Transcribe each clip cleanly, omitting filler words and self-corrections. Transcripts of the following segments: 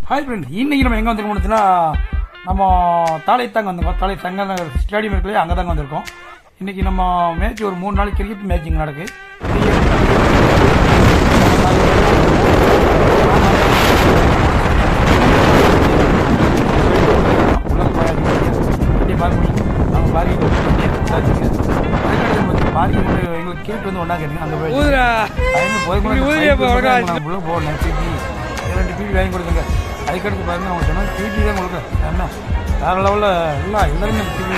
Hi friends, இன்றைக்கி நம்ம எங்கே வந்துருக்கோம்னா நம்ம தாளைத்தாங்க வந்திருக்கோம். தாளை சங்க ஸ்டேடியம் இருக்குல்லையே, அங்கே தாங்க வந்திருக்கோம். இன்றைக்கி நம்ம மேட்ச் ஒரு 3 நாள் கிரிக்கெட் மேட்ச் இங்கே நடக்குது. எங்களுக்கு கேட்டு வந்து ஒன்றா கேட்டீங்க அந்த போகணும் டிவி 2 டிவி வாங்கி கொடுக்குங்க. அதுக்கடுத்து பாருங்க அவங்க சொன்னால் டிவி தான் கொடுக்க என்ன வேறு லெவலில் எல்லாருமே டிவி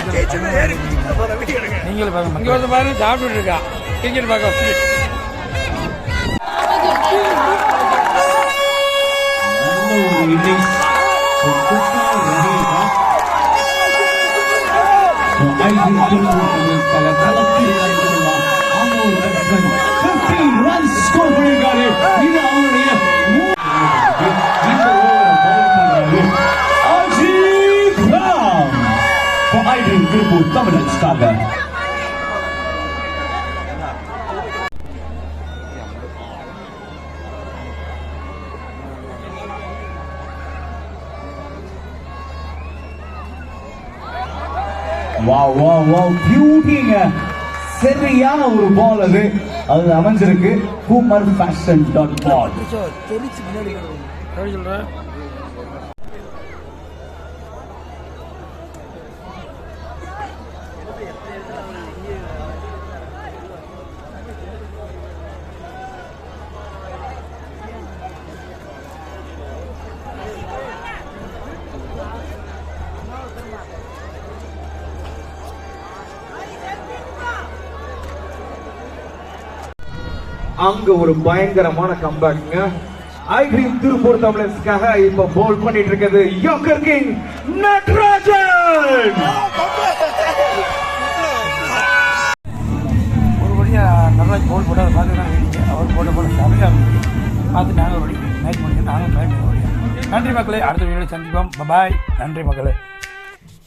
நீங்களும் பாருங்க. இங்கே வந்து பாருங்க சாப்பிட்டு இருக்கா கிரிக்கெட் பார்க்க பியூட்டிங்க. சரியான ஒரு பால் அது அமைஞ்சிருக்கு. boomerfashion.com. அங்க ஒரு பயங்கரமான கம்பேக்ங்க. ஐகிரீன் திருப்பூர் தமிழர்ஸ்க்காக இப்ப போல் பண்ணிட்டு இருக்கிறது யோக்கர் கிங் நட்ராஜன். ஒரு வழியா நட்ராஜ் போல் போட பார்த்து அவர் போட்ட போல செமையாக இருந்துச்சு. பார்த்து நாங்கள் ஒரு மேட்ச் பண்ணி நாங்கள் பயன்படுத்த முடியும். நன்றி மக்களே, அடுத்த வீடியோவில் சந்திப்போம். பாய். நன்றி மக்களே.